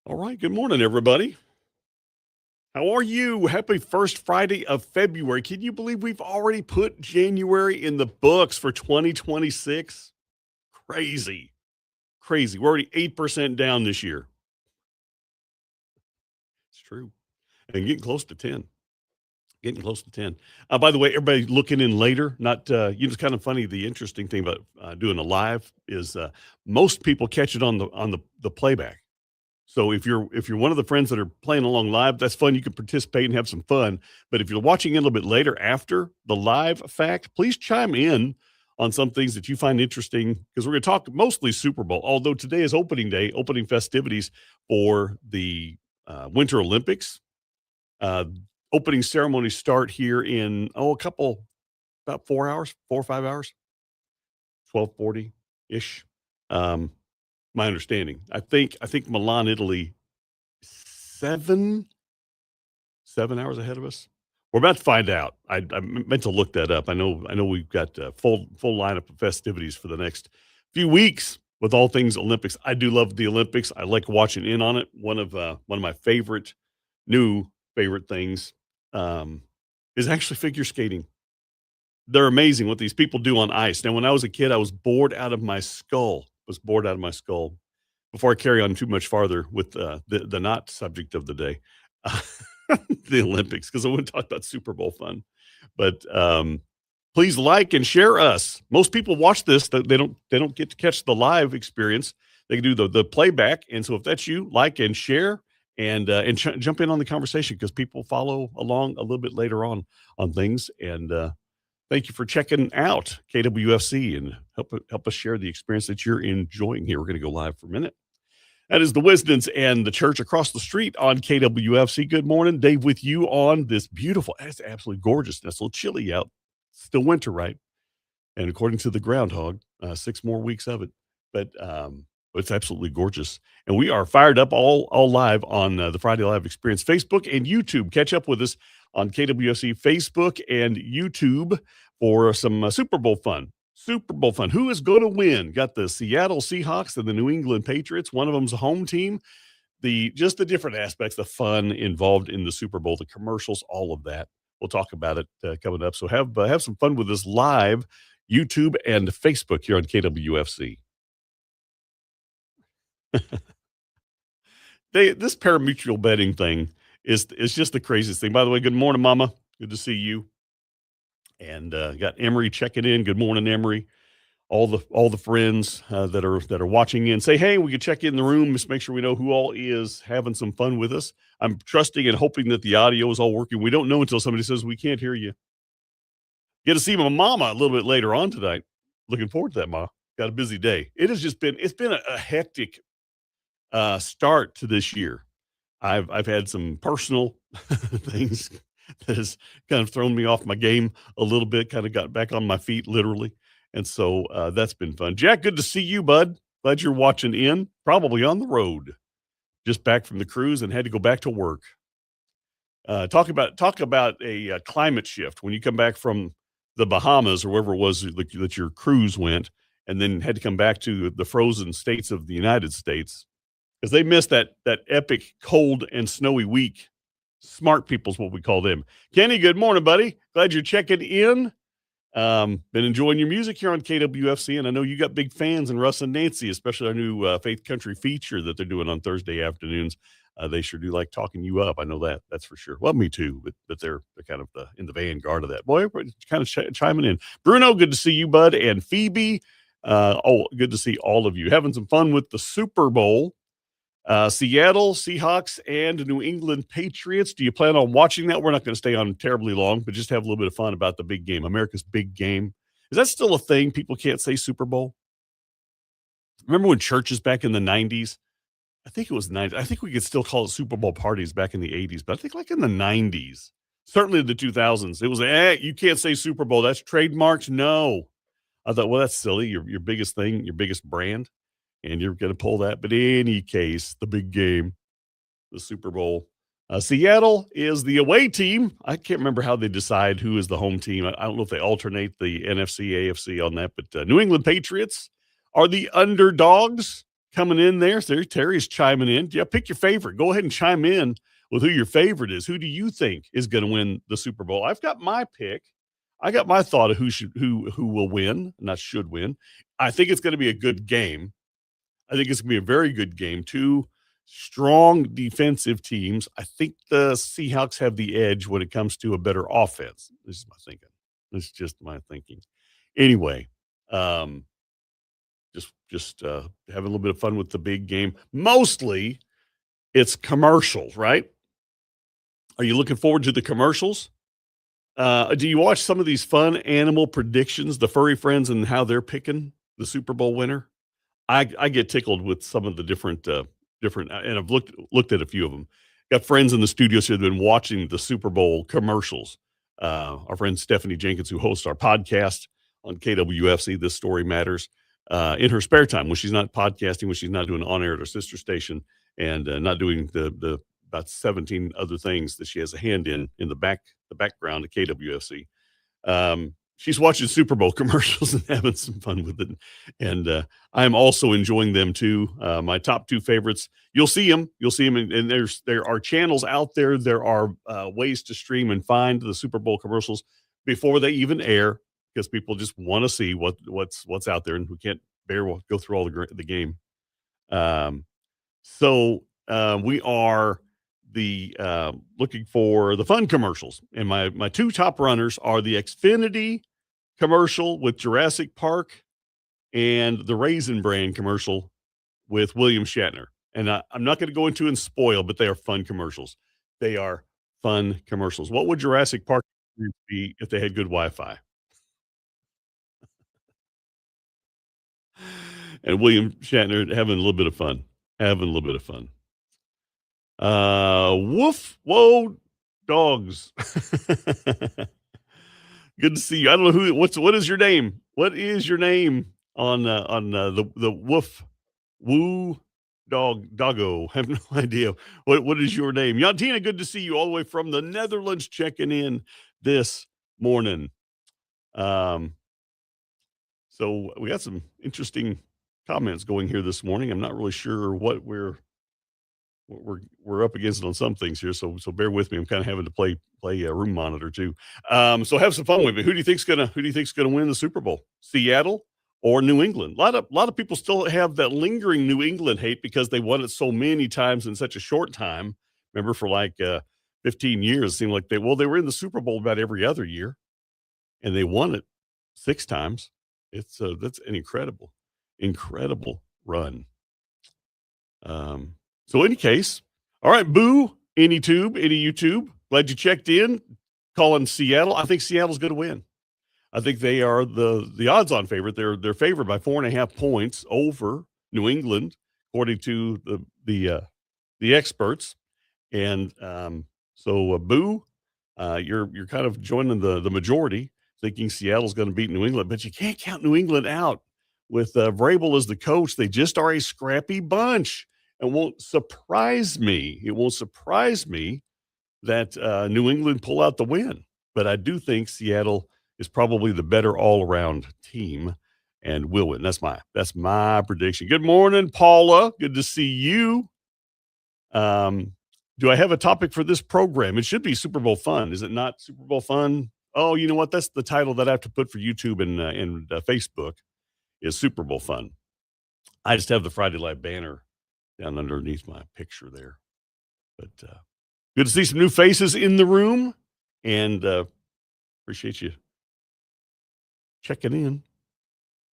All right. Good morning, everybody. How are you? Happy first Friday of February. Can you believe we've already put January in the books for 2026? Crazy. Crazy. We're already 8% down this year. It's true. And getting close to 10. Getting close to 10. By the way, everybody looking in later, not, it's kind of funny. The interesting thing about doing a live is most people catch it on the playback. So if you're one of the friends that are playing along live, that's fun. You can participate and have some fun. But if you're watching it a little bit later after the live fact, please chime in on some things that you find interesting because we're going to talk mostly Super Bowl. Although today is opening day, opening festivities for the Winter Olympics. Uh, Opening ceremonies start here in about 4 hours, 4 or 5 hours, 12:40 ish. Um, my understanding. I think Milan, Italy 7 7 hours ahead of us? We're about to find out. I meant to look that up. I know we've got a full lineup of festivities for the next few weeks with all things Olympics. I do love the Olympics. I like watching in on it. One of my new favorite things, um, is actually figure skating. They're amazing what these people do on ice. Now, when I was a kid, I was bored out of my skull. Was bored out of my skull. Before I carry on too much farther with the not subject of the day, uh, the Olympics, because I want to talk about Super Bowl fun. But please like and share us. Most people watch this; they don't get to catch the live experience. They can do the playback, and so if that's you, like and share, and jump in on the conversation because people follow along a little bit later on things. And thank you for checking out KWFC and help us share the experience that you're enjoying here. We're going to go live for a minute. That is the Wisdens and the church across the street on KWFC. Good morning. Dave with you on this beautiful, it's absolutely gorgeous. It's a little chilly out. Still winter, right? And according to the groundhog, 6 more weeks of it. But it's absolutely gorgeous. And we are fired up all live on the Friday Live Experience Facebook and YouTube. Catch up with us on KWFC Facebook and YouTube for some Super Bowl fun. Super Bowl fun. Who is going to win? Got the Seattle Seahawks and the New England Patriots. One of them's a home team. Just the different aspects, the fun involved in the Super Bowl, the commercials, all of that. We'll talk about it coming up. So have some fun with us live, YouTube and Facebook here on KWFC. This parimutuel betting thing is just the craziest thing. By the way, good morning, Mama. Good to see you. And got Emery checking in. Good morning, Emery. All the friends that are watching in, say, hey, we can check in the room, just make sure we know who all is having some fun with us. I'm trusting and hoping that the audio is all working. We don't know until somebody says we can't hear you. Get to see my mama a little bit later on tonight. Looking forward to that, Ma. Got a busy day. It's been a hectic start to this year. I've had some personal things that has kind of thrown me off my game a little bit, kind of got back on my feet literally. And so that's been fun. Jack, good to see you, bud. Glad you're watching in, probably on the road, just back from the cruise and had to go back to work. Talk about a climate shift when you come back from the Bahamas or wherever it was that your cruise went, and then had to come back to the frozen states of the United States because they missed that epic cold and snowy week. Smart people's what we call them. Kenny, good morning, buddy. Glad you're checking in. Been enjoying your music here on KWFC, and I know you got big fans in Russ and Nancy, especially our new Faith Country feature that they're doing on Thursday afternoons. They sure do like talking you up. I know that's for sure. Well, me too, but they're kind of in the vanguard of that. Boy, everybody's kind of chiming in. Bruno, good to see you, bud, and Phoebe. Good to see all of you having some fun with the Super Bowl. Seattle Seahawks and New England Patriots. Do you plan on watching that? We're not going to stay on terribly long, but just have a little bit of fun about the big game, America's big game. Is that still a thing? People can't say Super Bowl. Remember when churches back in the 90s? I think it was 90s. I think we could still call it Super Bowl parties back in the 80s, but I think like in the 90s, certainly the 2000s, it was, you can't say Super Bowl. That's trademarked. No. I thought, well, that's silly. Your biggest thing, your biggest brand. And you're going to pull that. But in any case, the big game, the Super Bowl. Seattle is the away team. I can't remember how they decide who is the home team. I don't know if they alternate the NFC, AFC on that. But New England Patriots are the underdogs coming in there. So Terry's chiming in. Yeah, pick your favorite. Go ahead and chime in with who your favorite is. Who do you think is going to win the Super Bowl? I've got my pick. I got my thought of who will win, not should win. I think it's going to be a good game. I think it's going to be a very good game. Two strong defensive teams. I think the Seahawks have the edge when it comes to a better offense. This is my thinking. This is just my thinking. Anyway, just having a little bit of fun with the big game. Mostly, it's commercials, right? Are you looking forward to the commercials? Do you watch some of these fun animal predictions, the furry friends, and how they're picking the Super Bowl winner? I get tickled with some of the different, and I've looked at a few of them. Got friends in the studios who have been watching the Super Bowl commercials. Our friend Stephanie Jenkins, who hosts our podcast on KWFC, This Story Matters, in her spare time when she's not podcasting, when she's not doing on air at her sister station, and not doing the about 17 other things that she has a hand in the background of KWFC. She's watching Super Bowl commercials and having some fun with it. And I'm also enjoying them too. My top two favorites, you'll see them. And there are channels out there. There are ways to stream and find the Super Bowl commercials before they even air, because people just want to see what's out there and who can't go through all the game. So we are looking for the fun commercials, and my two top runners are the Xfinity commercial with Jurassic Park and the Raisin Bran commercial with William Shatner. And I'm not going to go into and spoil, but they are fun commercials. They are fun commercials. What would Jurassic Park be if they had good Wi-Fi? And William Shatner having a little bit of fun. Woof, whoa, dogs. Good to see you. I don't know what is your name? What is your name on the woof, woo, doggo? I have no idea. What is your name? Yantina, good to see you all the way from the Netherlands checking in this morning. So we got some interesting comments going here this morning. I'm not really sure what we're up against on some things here, so bear with me. I'm kind of having to play a room monitor too. So have some fun with me. Who do you think's gonna win the Super Bowl? Seattle or New England? A lot of people still have that lingering New England hate because they won it so many times in such a short time. Remember, for like 15 years, it seemed like they were in the Super Bowl about every other year, and they won it 6 times. It's that's an incredible run. So any case, all right, Boo, any YouTube, glad you checked in, calling Seattle. I think Seattle's going to win. I think they are the odds-on favorite. They're favored by 4.5 points over New England, according to the experts. And so, Boo, you're kind of joining the majority, thinking Seattle's going to beat New England, but you can't count New England out with Vrabel as the coach. They just are a scrappy bunch. It won't surprise me that New England pull out the win. But I do think Seattle is probably the better all-around team and will win. That's my prediction. Good morning, Paula. Good to see you. Do I have a topic for this program? It should be Super Bowl fun. Is it not Super Bowl fun? Oh, you know what? That's the title that I have to put for YouTube and Facebook is Super Bowl fun. I just have the Friday Live banner down underneath my picture there. But good to see some new faces in the room, and appreciate you checking in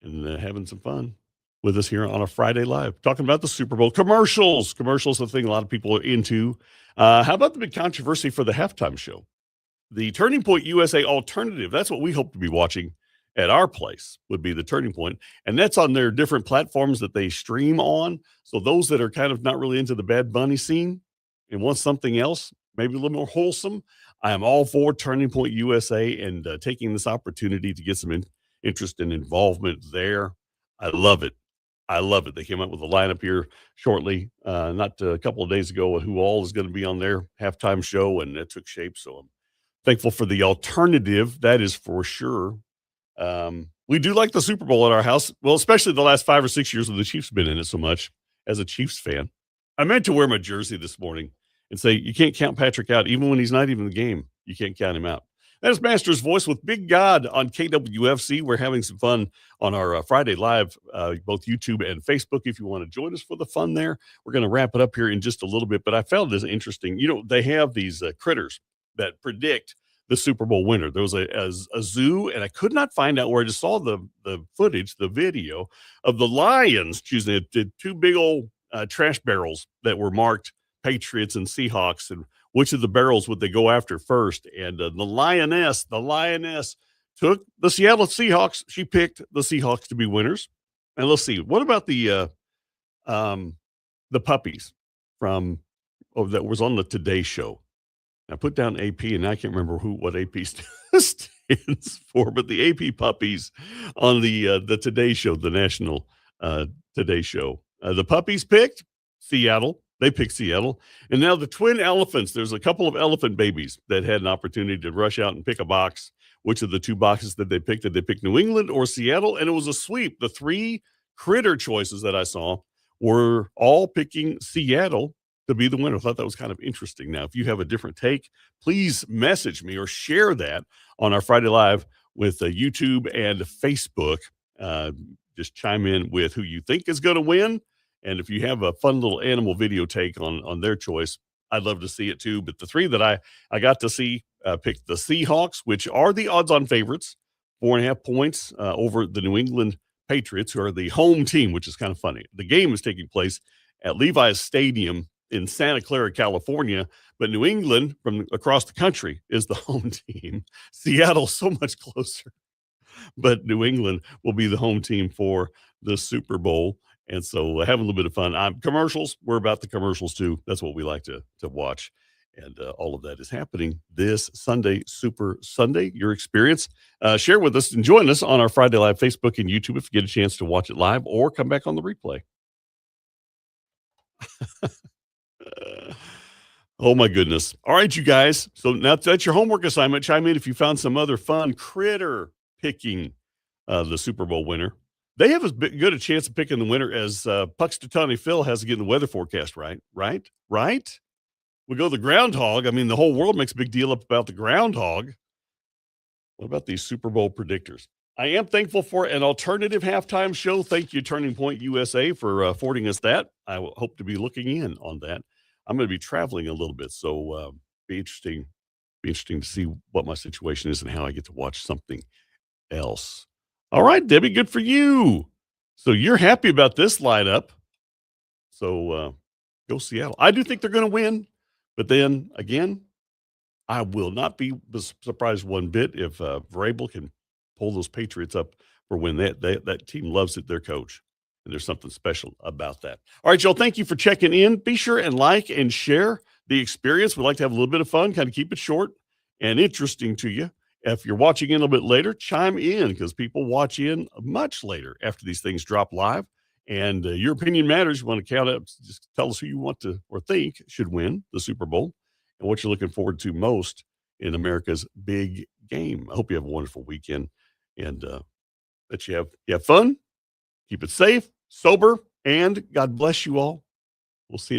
and having some fun with us here on a Friday Live, talking about the Super Bowl commercials. Commercials, the thing a lot of people are into. How about the big controversy for the halftime show? The Turning Point USA Alternative, that's what we hope to be watching at our place, would be the Turning Point. And that's on their different platforms that they stream on. So those that are kind of not really into the Bad Bunny scene and want something else, maybe a little more wholesome, I am all for Turning Point USA and taking this opportunity to get some interest and involvement there. I love it. They came up with a lineup here shortly, not a couple of days ago, who all is going to be on their halftime show, and it took shape. So I'm thankful for the alternative. That is for sure. We do like the Super Bowl at our house. Well, especially the last 5 or 6 years when the Chiefs have been in it so much. as a Chiefs fan. I meant to wear my jersey this morning and say, you can't count Patrick out, even when he's not even in the game. You can't count him out. That is Master's Voice with Big God on KWFC. We're having some fun on our Friday Live, both YouTube and Facebook. If you want to join us for the fun there, we're going to wrap it up here in just a little bit. But I found this interesting. You know, they have these critters that predict the Super Bowl winner. There was a zoo, and I could not find out where. I just saw the footage, the video of the Lions choosing the two big old trash barrels that were marked Patriots and Seahawks, and which of the barrels would they go after first? And the lioness took the Seattle Seahawks. She picked the Seahawks to be winners. And let's see, what about the puppies from that was on the Today Show? I put down AP, and I can't remember what AP stands for, but the AP puppies on the Today Show, the national Today Show. The puppies picked Seattle. They picked Seattle. And now the twin elephants, there's a couple of elephant babies that had an opportunity to rush out and pick a box. Which of the two boxes that they picked? Did they pick New England or Seattle? And it was a sweep. The three critter choices that I saw were all picking Seattle to be the winner. I thought that was kind of interesting. Now, if you have a different take, please message me or share that on our Friday Live with YouTube and Facebook. Just chime in with who you think is going to win. And if you have a fun little animal video take on their choice, I'd love to see it too. But the three that I got to see picked the Seahawks, which are the odds-on favorites, 4.5 points over the New England Patriots, who are the home team, which is kind of funny. The game is taking place at Levi's Stadium in Santa Clara, California, but New England from across the country is the home team. Seattle so much closer, but New England will be the home team for the Super Bowl. And so having a little bit of fun. Commercials, we're about the commercials too. That's what we like to watch. And all of that is happening this Sunday, Super Sunday. Your experience, share with us and join us on our Friday Live Facebook and YouTube if you get a chance to watch it live or come back on the replay. Oh my goodness. All right, you guys. So now that's your homework assignment. Chime in if you found some other fun critter picking the Super Bowl winner. They have as good a chance of picking the winner as Puxtatawny Phil has to get in the weather forecast, right? We go the groundhog. I mean, the whole world makes a big deal up about the groundhog. What about these Super Bowl predictors? I am thankful for an alternative halftime show. Thank you, Turning Point USA, for affording us that. I hope to be looking in on that. I'm going to be traveling a little bit, so be interesting to see what my situation is and how I get to watch something else. All right, Debbie, good for you. So you're happy about this lineup. So go Seattle. I do think they're going to win, but then again, I will not be surprised one bit if Vrabel can pull those Patriots up for when that team loves it, their coach. And there's something special about that. All right, y'all, thank you for checking in. Be sure and like and share the experience. We'd like to have a little bit of fun, kind of keep it short and interesting to you. If you're watching in a little bit later, chime in because people watch in much later after these things drop live. And your opinion matters. You want to count up, just tell us who you want to or think should win the Super Bowl and what you're looking forward to most in America's big game. I hope you have a wonderful weekend and that you have fun, keep it safe, sober, and God bless you all. We'll see you.